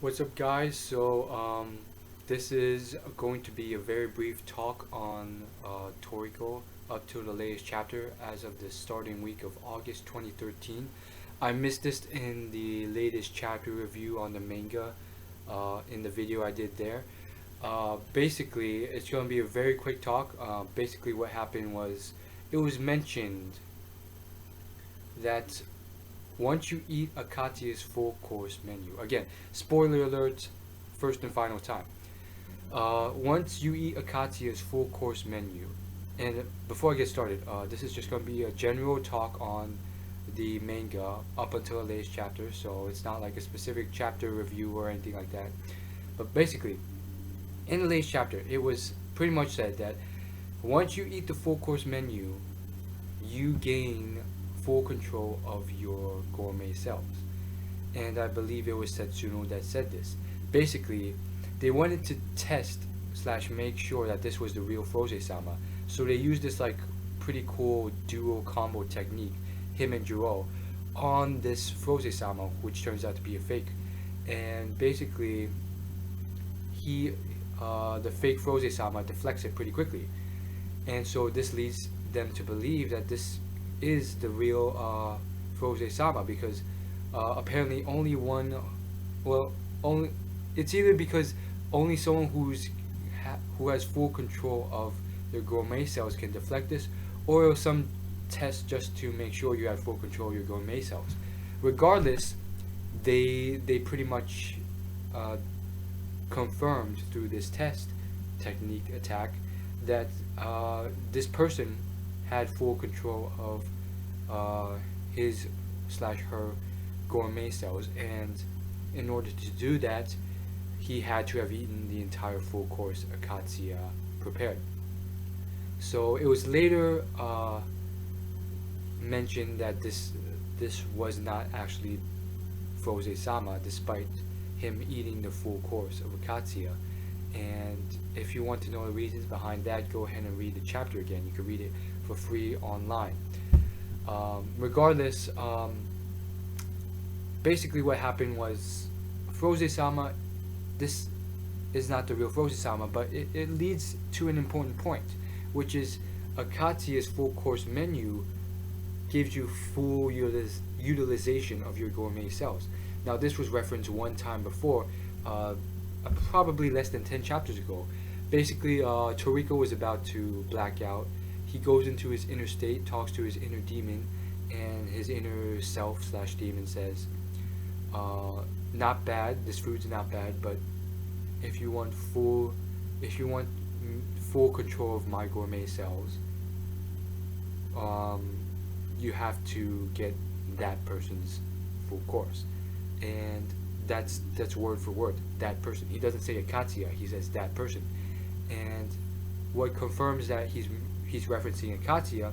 What's up, guys? This is going to be a very brief talk on Toriko up to the latest chapter as of the starting week of August 2013. I missed this in the latest chapter review on the manga in the video I did there. Basically, it's going to be a very quick talk. Basically, what happened was it was mentioned that once you eat Akatia's full course menu, again, spoiler alert, first and final time. Once you eat Akatia's full course menu, and before I get started, this is just going to be a general talk on the manga up until the latest chapter, so it's not like a specific chapter review or anything like that. But basically, in the latest chapter, it was pretty much said that once you eat the full course menu, you gain full control of your gourmet selves. And I believe it was Setsuno that said this. Basically, they wanted to test slash make sure that this was the real Froze-sama. So they used this like pretty cool duo combo technique, him and Juro, on this Froze-sama, which turns out to be a fake. And basically, the fake Froze-sama deflects it pretty quickly. And so this leads them to believe that this is the real Froze-sama, because apparently only one, well, only it's either because only someone who has full control of their gourmet cells can deflect this, or some test just to make sure you have full control of your gourmet cells. Regardless, they pretty much confirmed through this test technique attack that this person had full control of his slash her gourmet cells, and in order to do that, he had to have eaten the entire full course Akatsuya prepared. So it was later mentioned that this was not actually Froze-sama, despite him eating the full course of Akatsuya. And if you want to know the reasons behind that, go ahead and read the chapter again. You can read it for free online. Regardless, basically what happened was Froze-sama, this is not the real Froze-sama, but it leads to an important point, which is Akatsuya's full course menu gives you full utilization of your gourmet cells. Now this was referenced one time before, probably less than 10 chapters ago. Basically, Toriko was about to black out. He goes into his inner state, talks to his inner demon, and his inner self slash demon says, not bad, this food's not bad, but if you want full control of my gourmet cells, you have to get that person's full course. And that's word for word, that person. He doesn't say Akatsuya, he says that person. And what confirms that he's referencing Akatsuya,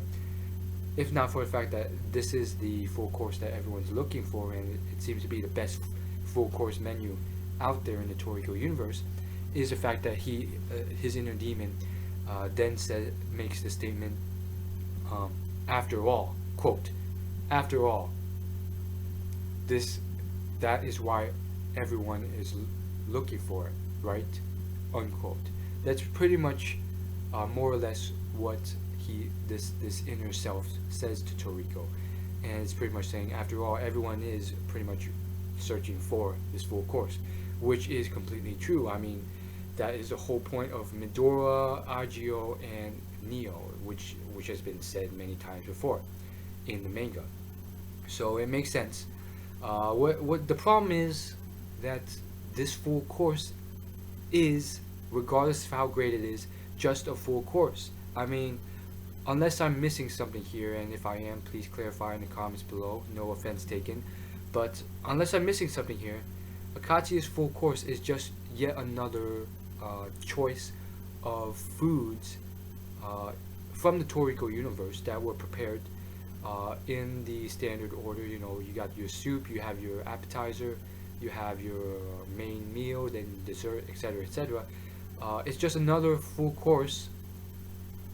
if not for the fact that this is the full course that everyone's looking for, and it seems to be the best full course menu out there in the Toriko universe, is the fact that his inner demon then makes the statement, after all, quote, after all, that is why everyone is looking for it, right? Unquote. That's pretty much more or less what this inner self says to Toriko, and it's pretty much saying, after all, everyone is pretty much searching for this full course, which is completely true. I mean, that is the whole point of Midora, Agio, and Neo, which has been said many times before in the manga. So it makes sense. What the problem is that this full course is, regardless of how great it is, just a full course. I mean, unless I'm missing something here, and if I am, please clarify in the comments below, no offense taken, but unless I'm missing something here, Akatsuya's full course is just yet another choice of foods from the Toriko universe that were prepared in the standard order. You know, you got your soup, you have your appetizer, you have your main meal, then dessert, etc., etc. It's just another full course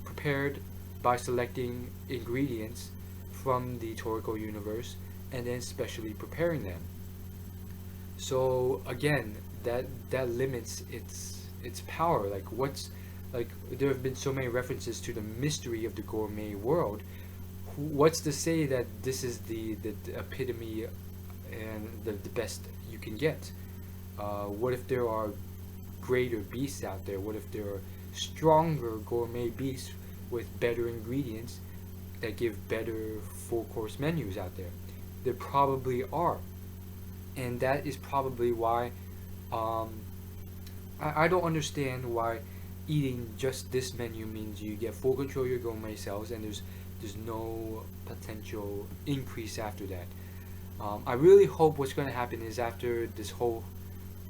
prepared by selecting ingredients from the Toriko universe and then specially preparing them. So again, that limits its power. Like like there have been so many references to the mystery of the gourmet world. What's to say that this is the epitome and the best you can get? What if there are greater beasts out there? What if there are stronger gourmet beasts with better ingredients that give better full course menus out there? There probably are, and that is probably why um, I don't understand why eating just this menu means you get full control of your gourmet sales and there's no potential increase after that. I really hope what's going to happen is after this whole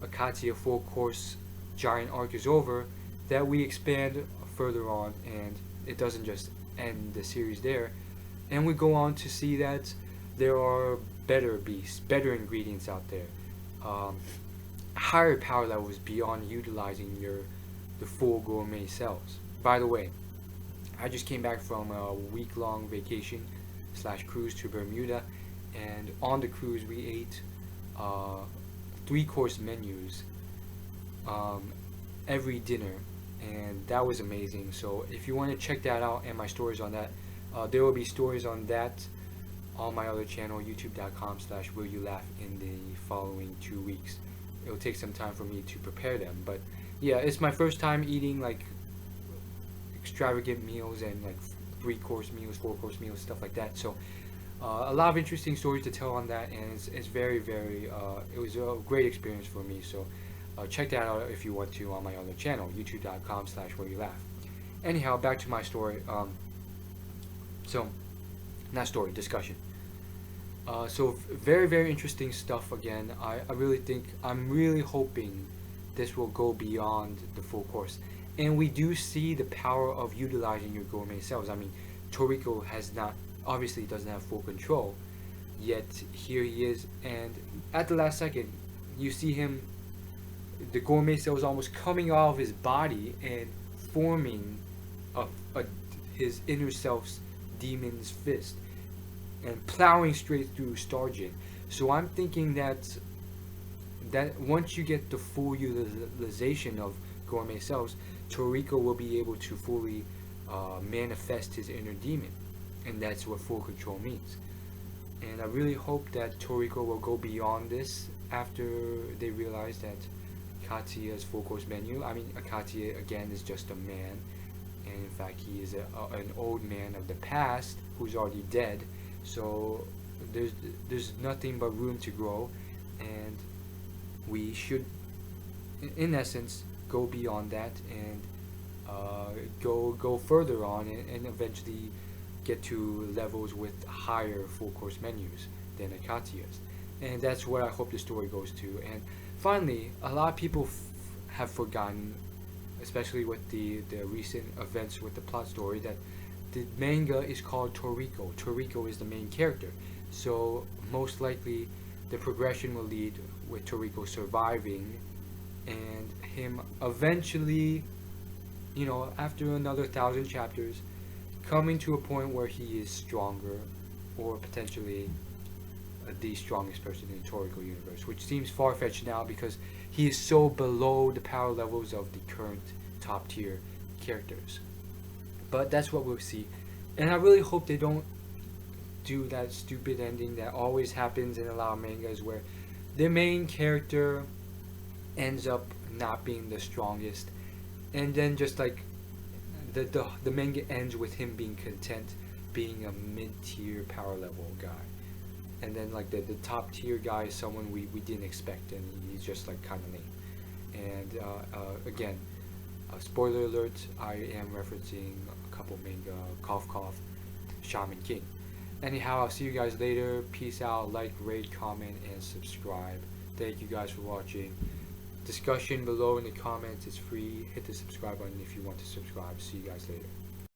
Akatia full course giant arc is over, that we expand further on and it doesn't just end the series there, and we go on to see that there are better beasts, better ingredients out there, um, higher power levels beyond utilizing the full gourmet cells. By the way, I just came back from a week-long vacation slash cruise to Bermuda, and on the cruise we ate uh, 3-course menus every dinner, and that was amazing. So if you want to check that out and my stories on that, there will be stories on that on my other channel, youtube.com/will you laugh, in the following 2 weeks. It'll take some time for me to prepare them, but yeah, it's my first time eating like extravagant meals and like 3-course meals, 4-course meals, stuff like that. So a lot of interesting stories to tell on that, and it's very it was a great experience for me. So check that out if you want to on my other channel, youtube.com/will you laugh. Anyhow, back to my story. So not story, discussion. So very interesting stuff again. I really think, I'm really hoping this will go beyond the full course, and we do see the power of utilizing your gourmet cells. I mean, Toriko has not, obviously doesn't have full control, yet here he is, and at the last second you see him, the gourmet cells almost coming out of his body and forming a his inner self's demon's fist and plowing straight through Starjin. So I'm thinking that once you get the full utilization of gourmet cells, Toriko will be able to fully manifest his inner demon, and that's what full control means. And I really hope that Toriko will go beyond this after they realize that Akatia's full course menu. I mean, Akatia again is just a man, and in fact he is an old man of the past who's already dead. So there's nothing but room to grow, and we should, in essence, go beyond that and go further on and eventually get to levels with higher full course menus than Akatia's, and that's what I hope the story goes to. And finally, a lot of people have forgotten, especially with the recent events with the plot story, that the manga is called Toriko. Toriko is the main character, so most likely the progression will lead with Toriko surviving and him eventually, you know, after another 1,000 chapters, coming to a point where he is stronger, or potentially the strongest person in the Toriko universe, which seems far-fetched now because he is so below the power levels of the current top tier characters. But that's what we'll see, and I really hope they don't do that stupid ending that always happens in a lot of mangas where the main character ends up not being the strongest, and then just like the manga ends with him being content being a mid-tier power level guy, and then like the top tier guy is someone we didn't expect, and he's just like kind of lame. And again, spoiler alert, I am referencing a couple manga, cough cough, Shaman King. Anyhow, I'll see you guys later. Peace out. Like, rate, comment, and subscribe. Thank you guys for watching. Discussion below in the comments is free. Hit the subscribe button if you want to subscribe. See you guys later.